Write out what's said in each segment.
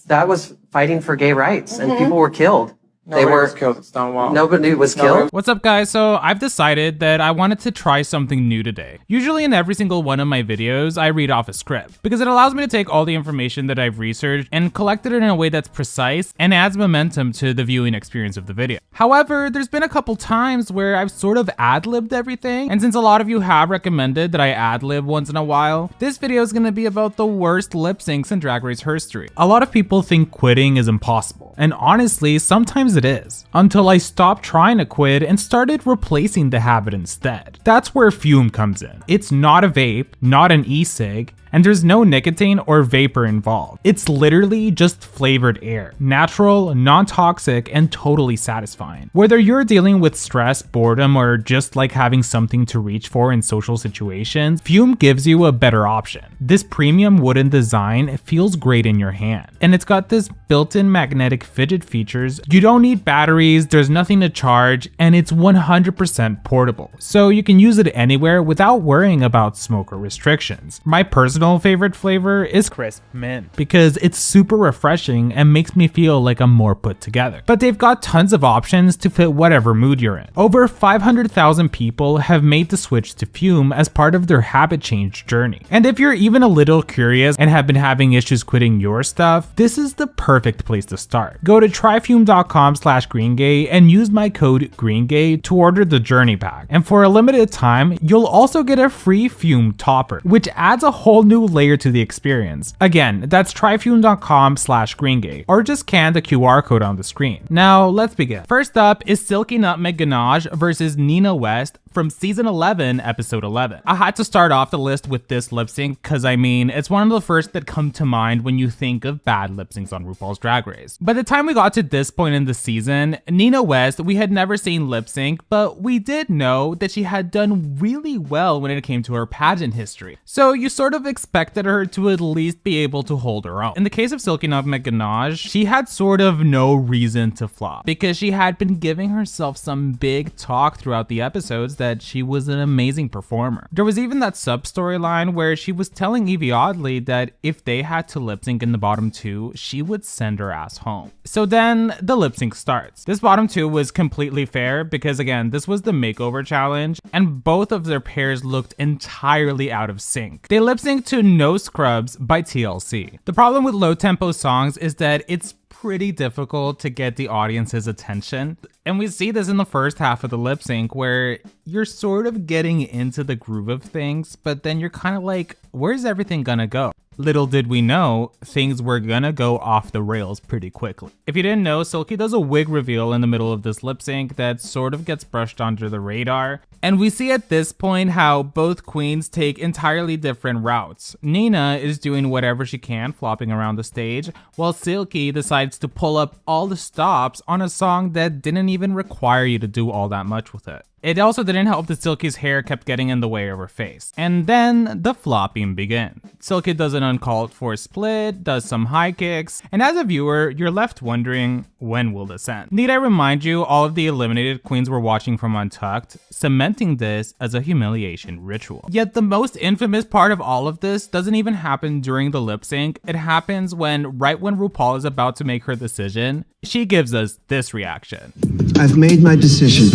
that was fighting for gay rights, and people were killed. Nobody was killed at Stonewall. Nobody was killed. What's up, guys? So I've decided that I wanted to try something new today. Usually in every single one of my videos, I read off a script because it allows me to take all the information that I've researched and collect it in a way that's precise and adds momentum to the viewing experience of the video. However, there's been a couple times where I've sort of ad-libbed everything, and since a lot of you have recommended that I ad-lib once in a while, this video is going to be about the worst lip syncs in Drag Race Herstory. A lot of people think quitting is impossible, and honestly, sometimes it is, until I stopped trying to quit and started replacing the habit instead. That's where Fume comes in. It's not a vape, not an e-cig, and there's no nicotine or vapor involved. It's literally just flavored air, natural, non-toxic, and totally satisfying. Whether you're dealing with stress, boredom, or just like having something to reach for in social situations, Fume gives you a better option. This premium wooden design feels great in your hand, and it's got this built-in magnetic fidget features. You don't need batteries, there's nothing to charge, and it's 100% portable, so you can use it anywhere without worrying about smoker restrictions. My personal favorite flavor is crisp mint because it's super refreshing and makes me feel like I'm more put together. But they've got tons of options to fit whatever mood you're in. Over 500,000 people have made the switch to Fume as part of their habit change journey. And if you're even a little curious and have been having issues quitting your stuff, this is the perfect place to start. Go to tryfume.com/GreenGay and use my code GreenGay to order the journey pack. And for a limited time, you'll also get a free Fume topper, which adds a whole new layer to the experience. Again, that's tryfume.com/GreenGay, or just scan the QR code on the screen. Now, let's begin. First up is Silky Nutmeg Ganache versus Nina West from season 11, episode 11. I had to start off the list with this lip sync because I mean, it's one of the first that come to mind when you think of bad lip syncs on RuPaul's Drag Race. By the time we got to this point in the season, Nina West, we had never seen lip sync, but we did know that she had done really well when it came to her pageant history. So you sort of expected her to at least be able to hold her own. In the case of Silky Nutmeg Ganache, she had sort of no reason to flop because she had been giving herself some big talk throughout the episodes that she was an amazing performer. There was even that sub-storyline where she was telling Evie Oddly that if they had to lip sync in the bottom two, she would send her ass home. So then the lip sync starts. This bottom two was completely fair because again, this was the makeover challenge and both of their pairs looked entirely out of sync. They lip synced to No Scrubs by TLC. The problem with low tempo songs is that it's pretty difficult to get the audience's attention. And we see this in the first half of the lip sync where you're sort of getting into the groove of things, but then you're kind of like, where's everything gonna go? Little did we know, things were gonna go off the rails pretty quickly. If you didn't know, Silky does a wig reveal in the middle of this lip sync that sort of gets brushed under the radar. And we see at this point how both queens take entirely different routes. Nina is doing whatever she can, flopping around the stage, while Silky decides to pull up all the stops on a song that didn't even require you to do all that much with it. It also didn't help that Silky's hair kept getting in the way of her face. And then the flopping began. Silky does an uncalled for split, does some high kicks, and as a viewer, you're left wondering, when will this end? Need I remind you, all of the eliminated queens were watching from Untucked, cementing this as a humiliation ritual. Yet the most infamous part of all of this doesn't even happen during the lip sync. It happens right when RuPaul is about to make her decision, she gives us this reaction. I've made my decision.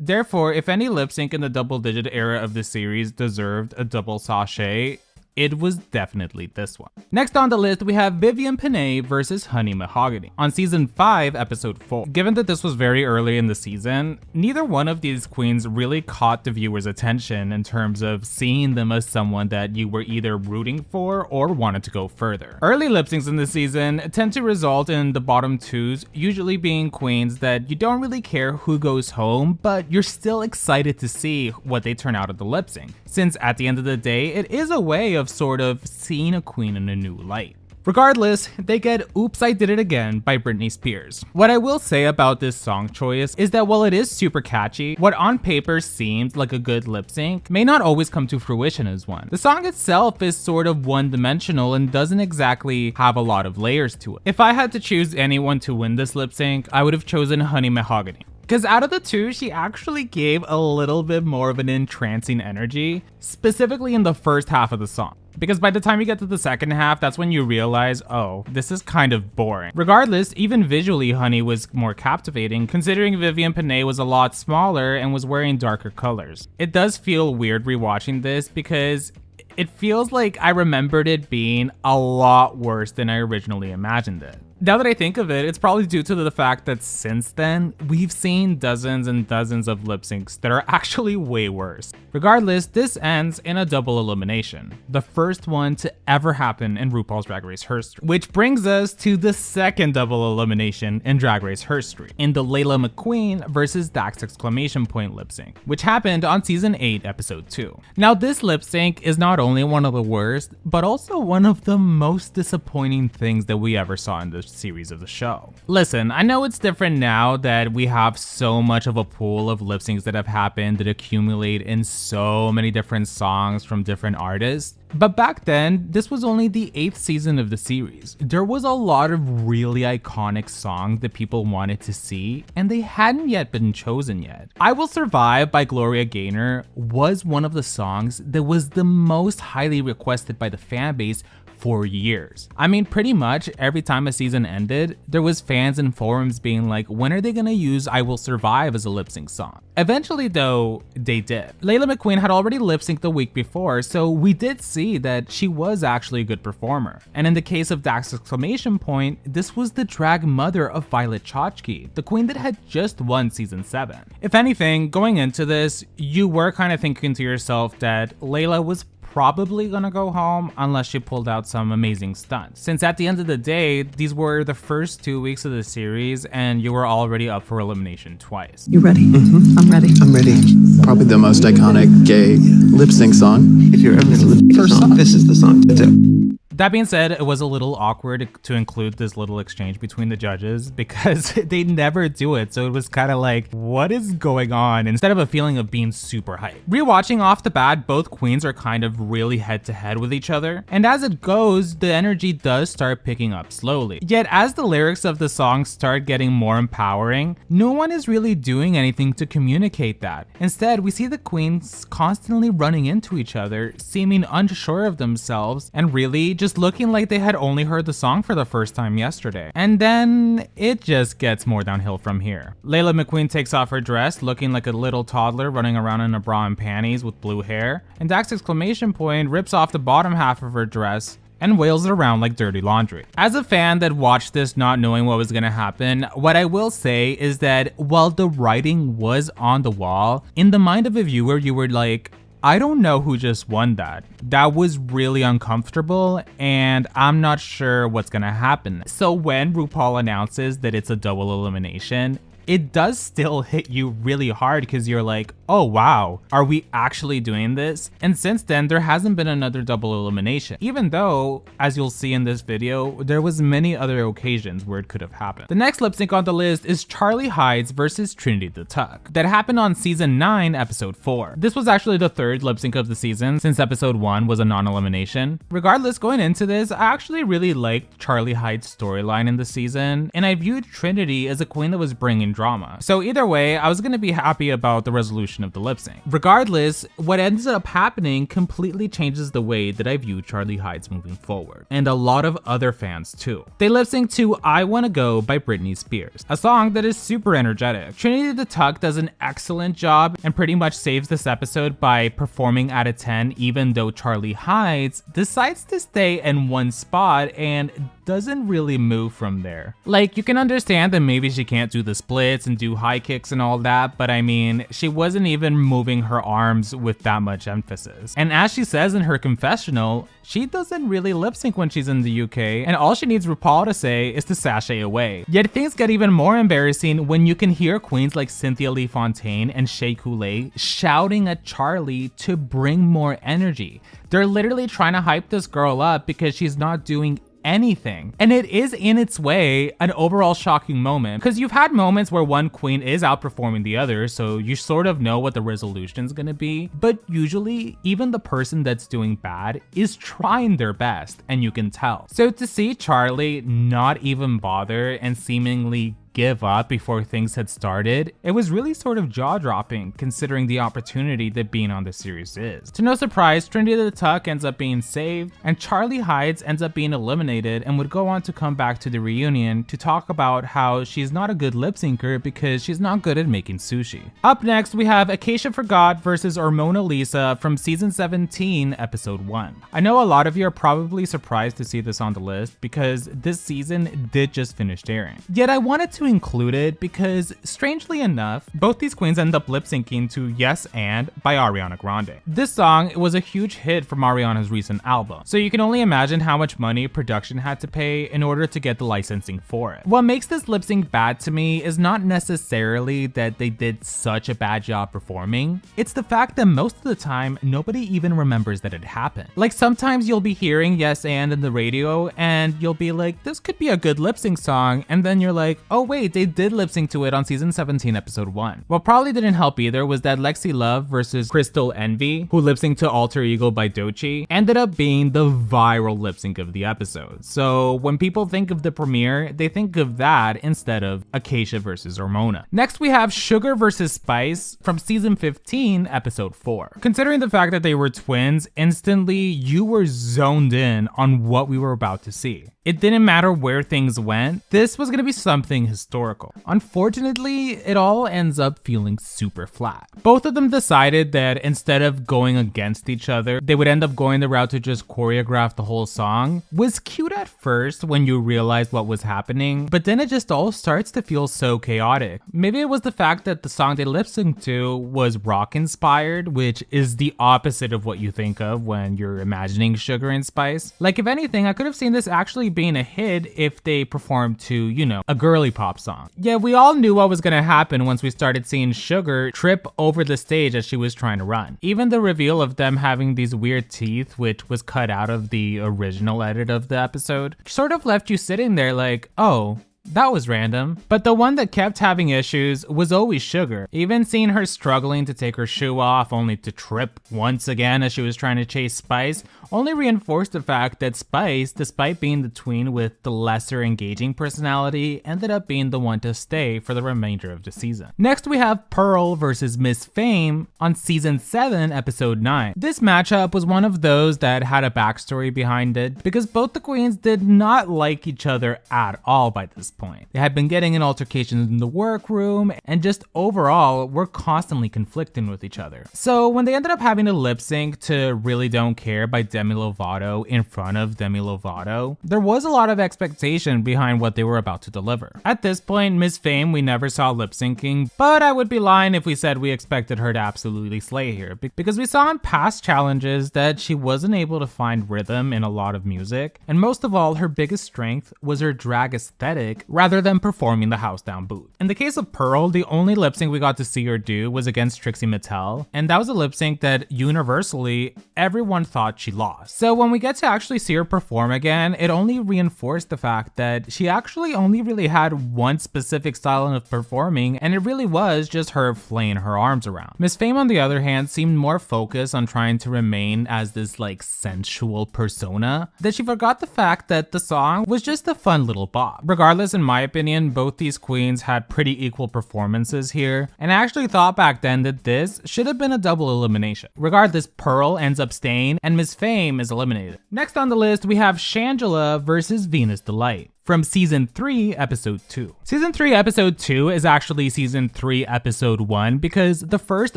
Therefore, if any lip sync in the double-digit era of the series deserved a double sachet, it was definitely this one. Next on the list, we have Vivian versus Honey Mahogany on season 5, episode 4. Given that this was very early in the season, neither one of these queens really caught the viewer's attention in terms of seeing them as someone that you were either rooting for or wanted to go further. Early lip syncs in the season tend to result in the bottom twos usually being queens that you don't really care who goes home, but you're still excited to see what they turn out at the lip sync, since at the end of the day, it is a way of sort of seeing a queen in a new light. Regardless, they get Oops, I Did It Again by Britney Spears. What I will say about this song choice is that while it is super catchy, what on paper seems like a good lip sync may not always come to fruition as one. The song itself is sort of one-dimensional and doesn't exactly have a lot of layers to it. If I had to choose anyone to win this lip sync, I would have chosen Honey Mahogany. Because out of the two, she actually gave a little bit more of an entrancing energy, specifically in the first half of the song. Because by the time you get to the second half, that's when you realize, oh, this is kind of boring. Regardless, even visually, Honey was more captivating, considering Vivian Panay was a lot smaller and was wearing darker colors. It does feel weird rewatching this because it feels like I remembered it being a lot worse than I originally imagined it. Now that I think of it, it's probably due to the fact that since then, we've seen dozens and dozens of lip syncs that are actually way worse. Regardless, this ends in a double elimination, the first one to ever happen in RuPaul's Drag Race Herstory. Which brings us to the second double elimination in Drag Race Herstory, in the Leila McQueen versus Dax ExclamationPoint lip sync, which happened on season 8, episode 2. Now this lip sync is not only one of the worst, but also one of the most disappointing things that we ever saw in this series of the show. Listen, I know it's different now that we have so much of a pool of lip syncs that have happened that accumulate in so many different songs from different artists. But back then, this was only the 8th season of the series. There was a lot of really iconic songs that people wanted to see, and they hadn't yet been chosen yet. I Will Survive by Gloria Gaynor was one of the songs that was the most highly requested by the fan base for years. I mean, pretty much every time a season ended, there was fans and forums being like, when are they gonna use I Will Survive as a lip sync song? Eventually though, they did. Leila McQueen had already lip synced the week before, so we did see that she was actually a good performer. And in the case of Dax ExclamationPoint, this was the drag mother of Violet Chachki, the queen that had just won season 7. If anything, going into this, you were kind of thinking to yourself that Leila was probably gonna go home unless she pulled out some amazing stunts. Since at the end of the day, these were the first 2 weeks of the series and you were already up for elimination twice. You ready? I'm ready. I'm ready. Probably the most iconic gay lip sync song. If you're ever gonna listen to a song, this is the song to do. That being said, it was a little awkward to include this little exchange between the judges because they never do it. So it was kind of like, what is going on? Instead of a feeling of being super hyped. Rewatching off the bat, both queens are kind of really head to head with each other. And as it goes, the energy does start picking up slowly. Yet as the lyrics of the song start getting more empowering, no one is really doing anything to communicate that. Instead, we see the queens constantly running into each other, seeming unsure of themselves and really just looking like they had only heard the song for the first time yesterday. And then it just gets more downhill from here. Leila McQueen takes off her dress, looking like a little toddler running around in a bra and panties with blue hair, and Dax ExclamationPoint rips off the bottom half of her dress and wails it around like dirty laundry. As a fan that watched this not knowing what was gonna happen, what I will say is that while the writing was on the wall, in the mind of a viewer, you were like, I don't know who just won that. That was really uncomfortable and I'm not sure what's gonna happen. So when RuPaul announces that it's a double elimination, it does still hit you really hard because you're like, oh wow, are we actually doing this? And since then, there hasn't been another double elimination, even though, as you'll see in this video, there was many other occasions where it could have happened. The next lip sync on the list is Charlie Hides versus Trinity the Tuck. That happened on season 9, episode 4. This was actually the third lip sync of the season since episode 1 was a non-elimination. Regardless, going into this, I actually really liked Charlie Hides' storyline in the season, and I viewed Trinity as a queen that was bringing drama. So either way, I was gonna be happy about the resolution of the lip sync. Regardless, what ends up happening completely changes the way that I view Charlie Hides moving forward, and a lot of other fans too. They lip sync to I Wanna Go by Britney Spears, a song that is super energetic. Trinity the Tuck does an excellent job and pretty much saves this episode by performing at a 10, even though Charlie Hides decides to stay in one spot and doesn't really move from there. Like, you can understand that maybe she can't do the splits and do high kicks and all that, but I mean, she wasn't even moving her arms with that much emphasis. And as she says in her confessional, she doesn't really lip sync when she's in the UK, and all she needs RuPaul to say is to sashay away. Yet things get even more embarrassing when you can hear queens like Cynthia Lee Fontaine and Shea Coulee shouting at Charlie to bring more energy. They're literally trying to hype this girl up because she's not doing anything. And it is in its way an overall shocking moment, because you've had moments where one queen is outperforming the other, so you sort of know what the resolution is going to be, but usually even the person that's doing bad is trying their best, and you can tell. So to see Charlie not even bother and seemingly give up before things had started, it was really sort of jaw-dropping considering the opportunity that being on the series is. To no surprise, Trinity the Tuck ends up being saved, and Charlie Hides ends up being eliminated and would go on to come back to the reunion to talk about how she's not a good lip syncer because she's not good at making sushi. Up next, we have Acacia Forgot versus Armona Lisa from season 17, episode 1. I know a lot of you are probably surprised to see this on the list because this season did just finish airing. Yet I wanted to include it because, strangely enough, both these queens end up lip syncing to Yes and by Ariana Grande. This song was a huge hit from Ariana's recent album, so you can only imagine how much money production had to pay in order to get the licensing for it. What makes this lip sync bad to me is not necessarily that they did such a bad job performing, it's the fact that most of the time nobody even remembers that it happened. Like sometimes you'll be hearing Yes and in the radio and you'll be like, this could be a good lip sync song, and then you're like, oh wait, they did lip sync to it on season 17 episode 1. What probably didn't help either was that Lexi Love versus Crystal Envy, who lip synced to Alter Ego by Doechii, ended up being the viral lip sync of the episode. So when people think of the premiere, they think of that instead of Acacia versus Armona. Next we have Sugar versus Spice from season 15 episode 4. Considering the fact that they were twins, instantly you were zoned in on what we were about to see. It didn't matter where things went, this was gonna be something historical. Unfortunately, it all ends up feeling super flat. Both of them decided that instead of going against each other, they would end up going the route to just choreograph the whole song. Was cute at first when you realized what was happening, but then it just all starts to feel so chaotic. Maybe it was the fact that the song they lip synced to was rock inspired, which is the opposite of what you think of when you're imagining Sugar and Spice. Like if anything, I could have seen this actually being a hit if they performed to, you know, a girly pop song. Yeah, we all knew what was gonna happen once we started seeing Sugar trip over the stage as she was trying to run. Even the reveal of them having these weird teeth, which was cut out of the original edit of the episode, sort of left you sitting there like, oh, that was random. But the one that kept having issues was always Sugar. Even seeing her struggling to take her shoe off only to trip once again as she was trying to chase Spice only reinforced the fact that Spice, despite being the tween with the lesser engaging personality, ended up being the one to stay for the remainder of the season. Next we have Pearl versus Miss Fame on season 7 episode 9. This matchup was one of those that had a backstory behind it because both the queens did not like each other at all by this point. They had been getting in altercations in the workroom and just overall were constantly conflicting with each other. So when they ended up having to lip sync to Really Don't Care by Demi Lovato in front of Demi Lovato, there was a lot of expectation behind what they were about to deliver. At this point, Miss Fame we never saw lip syncing, but I would be lying if we said we expected her to absolutely slay here because we saw in past challenges that she wasn't able to find rhythm in a lot of music, and most of all, her biggest strength was her drag aesthetic rather than performing the house down boot. In the case of Pearl, the only lip sync we got to see her do was against Trixie Mattel, and that was a lip sync that universally everyone thought she lost. So when we get to actually see her perform again, it only reinforced the fact that she actually only really had one specific style of performing, and it really was just her flaying her arms around. Miss Fame on the other hand seemed more focused on trying to remain as this like sensual persona that she forgot the fact that the song was just a fun little bop. Regardless, in my opinion, both these queens had pretty equal performances here, and I actually thought back then that this should have been a double elimination. Regardless, Pearl ends up staying and Miss Fame is eliminated. Next on the list, we have Shangela versus Venus Delight from season 3 episode 2. Season 3 episode 2 is actually season 3 episode 1 because the first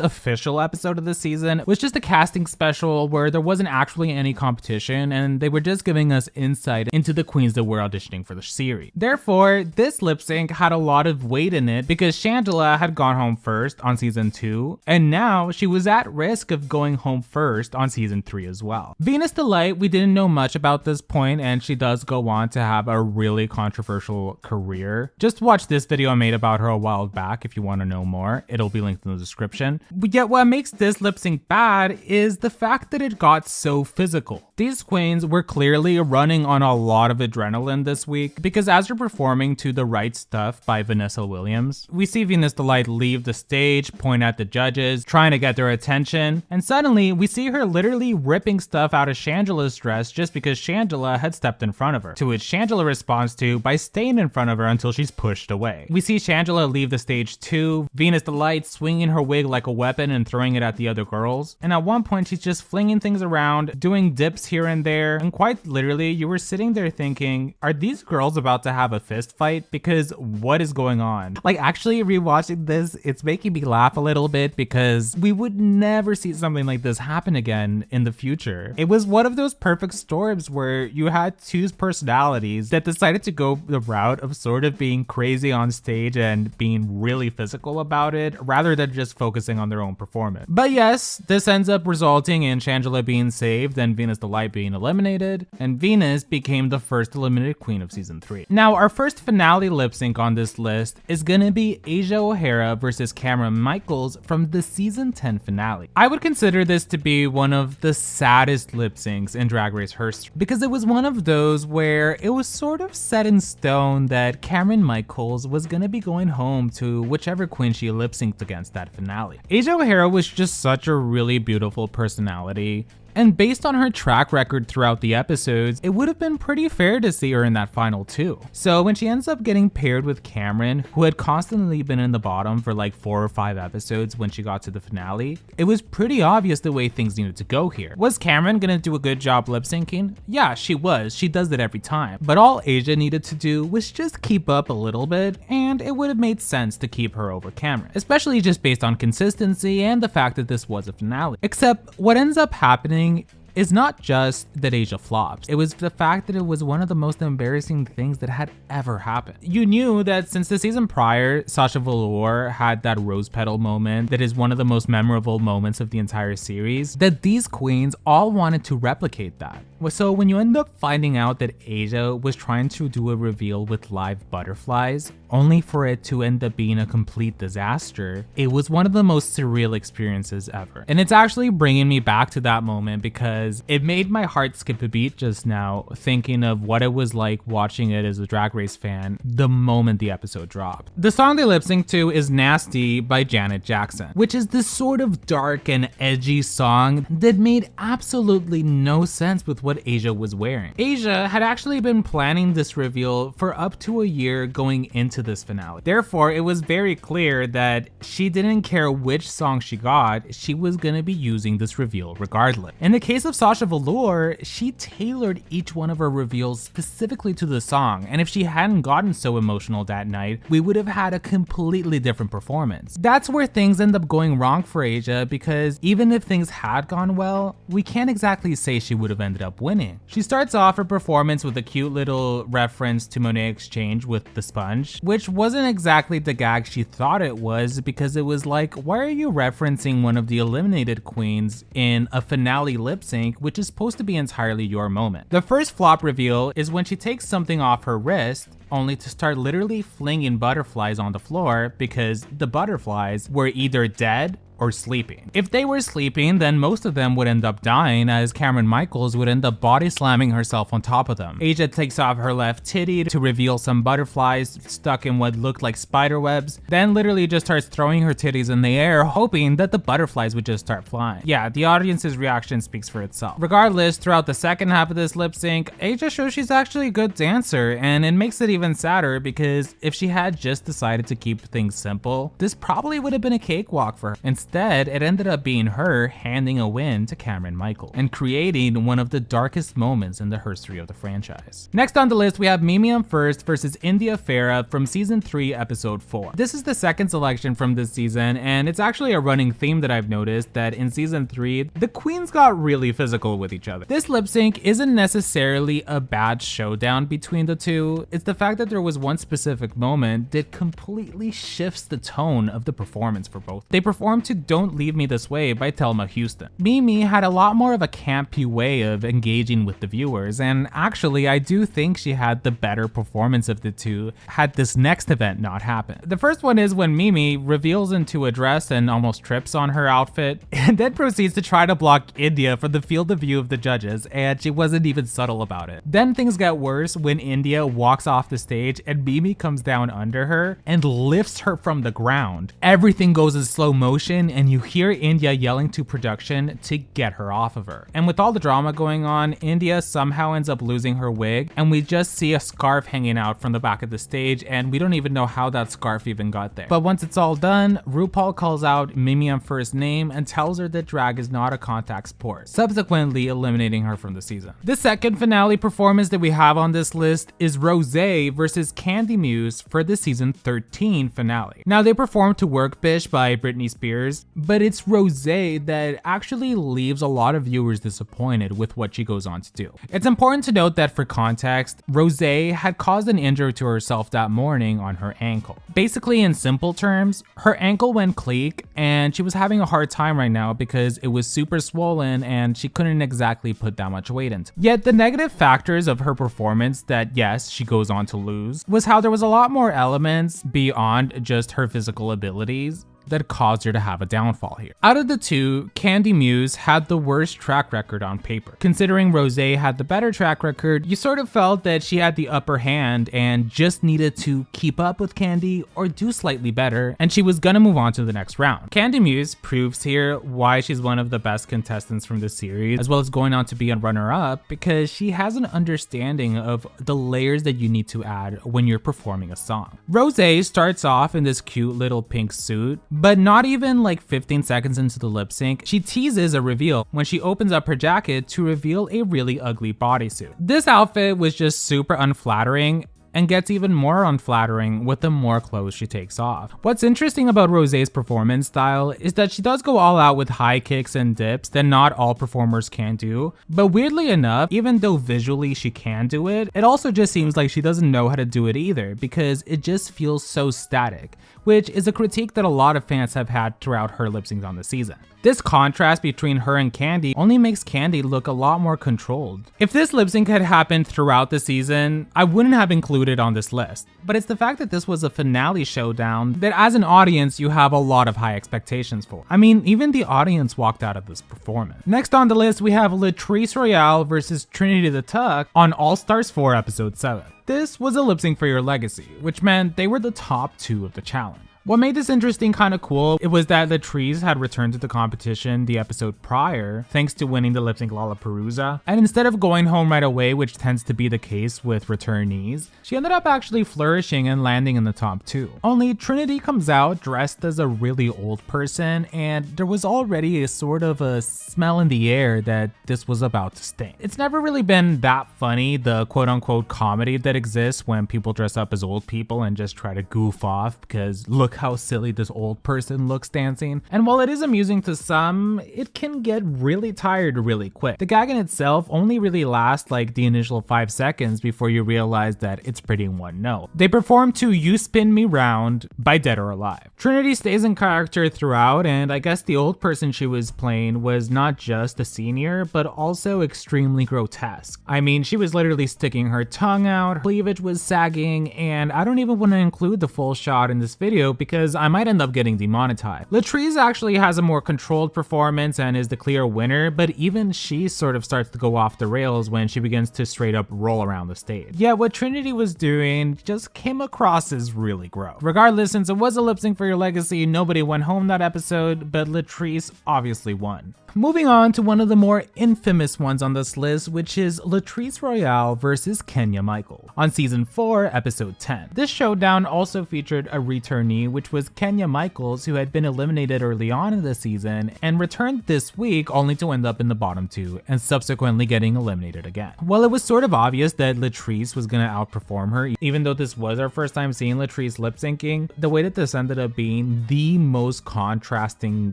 official episode of the season was just a casting special where there wasn't actually any competition and they were just giving us insight into the queens that were auditioning for the series. Therefore, this lip sync had a lot of weight in it because Shangela had gone home first on season 2 and now she was at risk of going home first on season 3 as well. Venus Delight, we didn't know much about this point and she does go on to have a really controversial career. Just watch this video I made about her a while back if you want to know more. It'll be linked in the description. But yet what makes this lip sync bad is the fact that it got so physical. These queens were clearly running on a lot of adrenaline this week because as they're performing to The Right Stuff by Vanessa Williams, we see Venus Delight leave the stage, point at the judges, trying to get their attention, and suddenly we see her literally ripping stuff out of Shangela's dress just because Shangela had stepped in front of her. To which Shangela responds responds to by staying in front of her until she's pushed away. We see Shangela leave the stage too, Venus Delight swinging her wig like a weapon and throwing it at the other girls. And at one point she's just flinging things around, doing dips here and there, and quite literally you were sitting there thinking, are these girls about to have a fist fight? Because what is going on? Like, actually rewatching this, it's making me laugh a little bit because we would never see something like this happen again in the future. It was one of those perfect storms where you had two personalities that decided to go the route of sort of being crazy on stage and being really physical about it rather than just focusing on their own performance. But yes, this ends up resulting in Shangela being saved and Venus Delight being eliminated, and Venus became the first eliminated queen of season 3. Now, our first finale lip sync on this list is gonna be Asia O'Hara versus Cameron Michaels from the season 10 finale. I would consider this to be one of the saddest lip syncs in Drag Race Herstory because it was one of those where it was sort of set in stone that Cameron Michaels was gonna be going home to whichever queen she lip synced against that finale. Asia O'Hara was just such a really beautiful personality. And based on her track record throughout the episodes, it would have been pretty fair to see her in that final 2. So when she ends up getting paired with Cameron, who had constantly been in the bottom for like 4 or 5 episodes when she got to the finale, it was pretty obvious the way things needed to go here. Was Cameron gonna do a good job lip syncing? Yeah, she was. She does it every time. But all Asia needed to do was just keep up a little bit, and it would have made sense to keep her over Cameron, especially just based on consistency and the fact that this was a finale. Except what ends up happening is not just that Asia flops, it was the fact that it was one of the most embarrassing things that had ever happened. You knew that since the season prior, Sasha Velour had that rose petal moment that is one of the most memorable moments of the entire series, that these queens all wanted to replicate that. So when you end up finding out that Asia was trying to do a reveal with live butterflies, only for it to end up being a complete disaster, it was one of the most surreal experiences ever. And it's actually bringing me back to that moment because it made my heart skip a beat just now thinking of what it was like watching it as a Drag Race fan the moment the episode dropped. The song they lip sync to is Nasty by Janet Jackson, which is this sort of dark and edgy song that made absolutely no sense with what Asia was wearing. Asia had actually been planning this reveal for up to a year going into this finale. Therefore, it was very clear that she didn't care which song she got, she was gonna be using this reveal regardless. In the case of Sasha Velour, she tailored each one of her reveals specifically to the song, and if she hadn't gotten so emotional that night, we would have had a completely different performance. That's where things end up going wrong for Asia because even if things had gone well, we can't exactly say she would have ended up winning. She starts off her performance with a cute little reference to Monet X Change with the sponge, which wasn't exactly the gag she thought it was because it was like, why are you referencing one of the eliminated queens in a finale lip sync, which is supposed to be entirely your moment? The first flop reveal is when she takes something off her wrist only to start literally flinging butterflies on the floor because the butterflies were either dead or sleeping. If they were sleeping, then most of them would end up dying as Cameron Michaels would end up body slamming herself on top of them. Asia takes off her left titty to reveal some butterflies stuck in what looked like spider webs, then literally just starts throwing her titties in the air hoping that the butterflies would just start flying. Yeah, the audience's reaction speaks for itself. Regardless, throughout the second half of this lip sync, Asia shows she's actually a good dancer, and it makes it even sadder because if she had just decided to keep things simple, this probably would have been a cakewalk for her. Instead, it ended up being her handing a win to Cameron Michaels and creating one of the darkest moments in the history of the franchise. Next on the list, we have Mimi Imfurst versus India Farah from season 3, episode 4. This is the second selection from this season, and it's actually a running theme that I've noticed that in season 3, the queens got really physical with each other. This lip sync isn't necessarily a bad showdown between the two, it's the fact that there was one specific moment that completely shifts the tone of the performance for both. They performed to Don't Leave Me This Way by Thelma Houston. Mimi had a lot more of a campy way of engaging with the viewers, and actually I do think she had the better performance of the two had this next event not happened. The first one is when Mimi reveals into a dress and almost trips on her outfit, and then proceeds to try to block India from the field of view of the judges, and she wasn't even subtle about it. Then things get worse when India walks off the stage and Mimi comes down under her and lifts her from the ground. Everything goes in slow motion in and you hear India yelling to production to get her off of her. And with all the drama going on, India somehow ends up losing her wig and we just see a scarf hanging out from the back of the stage and we don't even know how that scarf even got there. But once it's all done, RuPaul calls out Mimi Imfurst's name and tells her that drag is not a contact sport, subsequently eliminating her from the season. The second finale performance that we have on this list is Rosé versus Kandy Muse for the season 13 finale. Now they performed to Work Bish by Britney Spears, but it's Rosé that actually leaves a lot of viewers disappointed with what she goes on to do. It's important to note that for context, Rosé had caused an injury to herself that morning on her ankle. Basically, in simple terms, her ankle went cleek and she was having a hard time right now because it was super swollen and she couldn't exactly put that much weight into. Yet the negative factors of her performance that yes, she goes on to lose was how there was a lot more elements beyond just her physical abilities that caused her to have a downfall here. Out of the two, Kandy Muse had the worst track record on paper. Considering Rosé had the better track record, you sort of felt that she had the upper hand and just needed to keep up with Kandy or do slightly better, and she was gonna move on to the next round. Kandy Muse proves here why she's one of the best contestants from the series, as well as going on to be a runner-up, because she has an understanding of the layers that you need to add when you're performing a song. Rosé starts off in this cute little pink suit, but not even like 15 seconds into the lip sync, she teases a reveal when she opens up her jacket to reveal a really ugly bodysuit. This outfit was just super unflattering and gets even more unflattering with the more clothes she takes off. What's interesting about Rosé's performance style is that she does go all out with high kicks and dips that not all performers can do, but weirdly enough, even though visually she can do it, it also just seems like she doesn't know how to do it either because it just feels so static, which is a critique that a lot of fans have had throughout her lip syncs on the season. This contrast between her and Kandy only makes Kandy look a lot more controlled. If this lip sync had happened throughout the season, I wouldn't have included on this list, but it's the fact that this was a finale showdown that as an audience you have a lot of high expectations for. I mean, even the audience walked out of this performance. Next on the list we have Latrice Royale versus Trinity the Tuck on All Stars 4 episode 7. This was a lip sync for your legacy, which meant they were the top 2 of the challenge. What made this interesting kind of cool, it was that Latrice had returned to the competition the episode prior, thanks to winning the lip sync Lollapalooza, and instead of going home right away, which tends to be the case with returnees, she ended up actually flourishing and landing in the top 2. Only Trinity comes out dressed as a really old person, and there was already a sort of a smell in the air that this was about to stink. It's never really been that funny, the quote-unquote comedy that exists when people dress up as old people and just try to goof off because look how silly this old person looks dancing. And while it is amusing to some, it can get really tired really quick. The gag in itself only really lasts like the initial 5 seconds before you realize that it's pretty in one note. They perform to You Spin Me Round by Dead or Alive. Trinity stays in character throughout, and I guess the old person she was playing was not just a senior, but also extremely grotesque. I mean, she was literally sticking her tongue out, her cleavage was sagging, and I don't even want to include the full shot in this video because I might end up getting demonetized. Latrice actually has a more controlled performance and is the clear winner, but even she sort of starts to go off the rails when she begins to straight up roll around the stage. Yeah, what Trinity was doing just came across as really gross. Regardless, since it was a lip sync for your legacy, nobody went home that episode, but Latrice obviously won. Moving on to one of the more infamous ones on this list, which is Latrice Royale versus Kenya Michael on season 4, episode 10. This showdown also featured a returnee, which was Kenya Michaels, who had been eliminated early on in the season and returned this week only to end up in the bottom 2 and subsequently getting eliminated again. While it was sort of obvious that Latrice was gonna outperform her, even though this was our first time seeing Latrice lip syncing, the way that this ended up being the most contrasting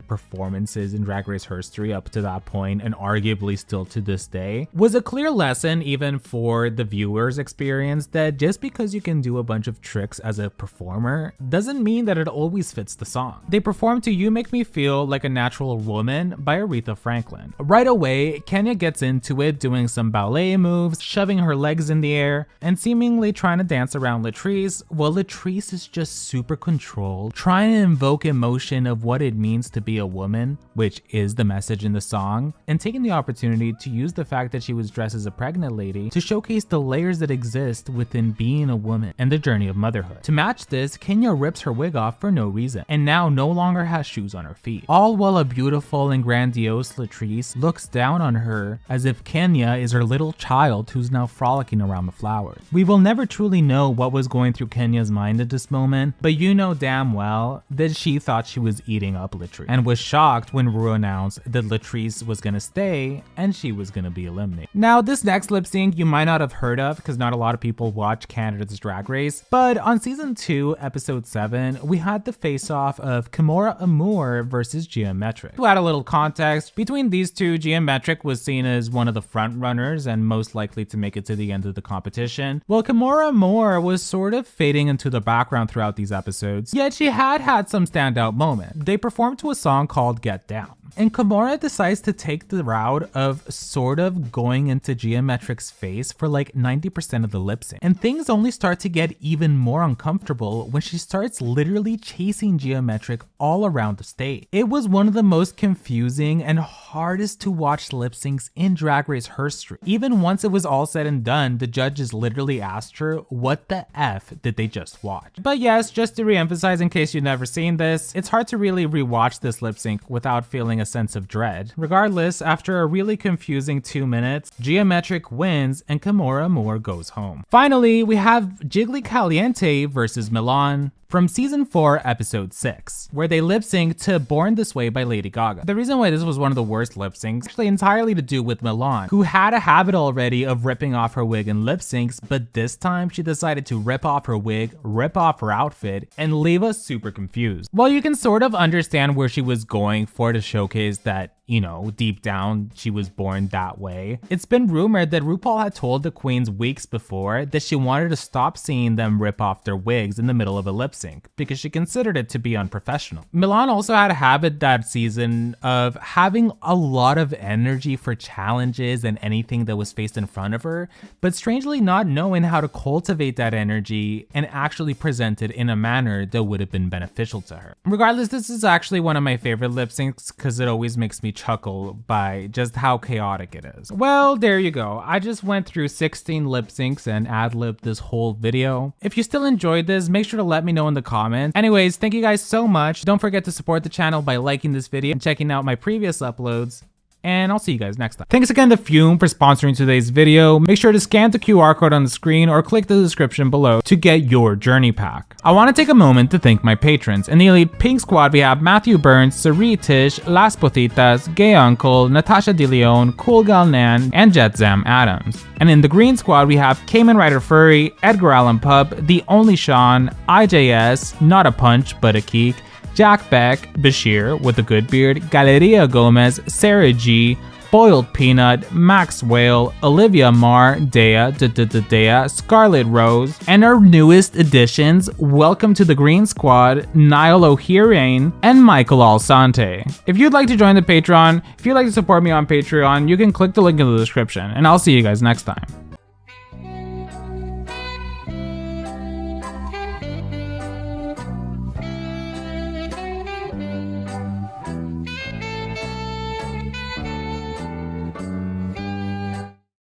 performances in Drag Race Herstory up to that point, and arguably still to this day, was a clear lesson even for the viewer's experience that just because you can do a bunch of tricks as a performer doesn't mean that it always fits the song. They performed to You Make Me Feel Like a Natural Woman by Aretha Franklin. Right away, Kenya gets into it doing some ballet moves, shoving her legs in the air, and seemingly trying to dance around Latrice, while Latrice is just super controlled, trying to invoke emotion of what it means to be a woman, which is the message message in the song and taking the opportunity to use the fact that she was dressed as a pregnant lady to showcase the layers that exist within being a woman and the journey of motherhood. To match this, Kenya rips her wig off for no reason and now no longer has shoes on her feet, all while a beautiful and grandiose Latrice looks down on her as if Kenya is her little child who's now frolicking around the flowers. We will never truly know what was going through Kenya's mind at this moment, but you know damn well that she thought she was eating up Latrice and was shocked when Rue announced that Latrice was gonna stay and she was gonna be eliminated. Now this next lip sync you might not have heard of because not a lot of people watch Canada's Drag Race, but on season 2 episode 7 we had the face-off of Kamura Amour versus Geometric. To add a little context, between these two, Geometric was seen as one of the front runners and most likely to make it to the end of the competition, while Kamura Amour was sort of fading into the background throughout these episodes, yet she had some standout moments. They performed to a song called Get Down, and Kamura decides to take the route of sort of going into Geometric's face for like 90% of the lip sync. And things only start to get even more uncomfortable when she starts literally chasing Geometric all around the stage. It was one of the most confusing and hardest to watch lip syncs in Drag Race Herstory. Even once it was all said and done, the judges literally asked her, what the F did they just watch? But yes, just to re-emphasize in case you've never seen this, it's hard to really rewatch this lip sync without feeling a sense of dread. Regardless, after a really confusing 2 minutes, Geometric wins and Kamura Amour goes home. Finally, we have Jiggly Caliente versus Milan from season 4 episode 6, where they lip sync to Born This Way by Lady Gaga. The reason why this was one of the worst lip syncs actually entirely to do with Milan, who had a habit already of ripping off her wig in lip syncs, but this time she decided to rip off her wig, rip off her outfit, and leave us super confused. While you can sort of understand where she was going for to showcase that, you know, deep down she was born that way, it's been rumored that RuPaul had told the queens weeks before that she wanted to stop seeing them rip off their wigs in the middle of a lip sync because she considered it to be unprofessional. Milan also had a habit that season of having a lot of energy for challenges and anything that was faced in front of her, but strangely not knowing how to cultivate that energy and actually present it in a manner that would have been beneficial to her. Regardless, this is actually one of my favorite lip syncs because it always makes me chuckle by just how chaotic it is. Well, there you go. I just went through 16 lip syncs and ad-libbed this whole video. If you still enjoyed this, make sure to let me know in the comments. Anyways, thank you guys so much. Don't forget to support the channel by liking this video and checking out my previous uploads. And I'll see you guys next time. Thanks again to Fume for sponsoring today's video. Make sure to scan the QR code on the screen or click the description below to get your journey pack. I want to take a moment to thank my patrons. In the Elite Pink Squad, we have Matthew Burns, Sari Tish, Las Potitas, Gay Uncle, Natasha DeLeon, Cool Gal Nan, and Jetzam Adams. And in the Green Squad, we have Cayman Rider Furry, Edgar Allan Pup, The Only Sean, IJS, Not a Punch But a Keek, Jack Beck, Bashir with a good beard, Galeria Gomez, Sarah G, Boiled Peanut, Max Whale, Olivia Marr, Dea, Scarlet Rose, and our newest additions, welcome to the Green Squad, Niall O'Hearn, and Michael Alsante. If you'd like to join the Patreon, if you'd like to support me on Patreon, you can click the link in the description, and I'll see you guys next time.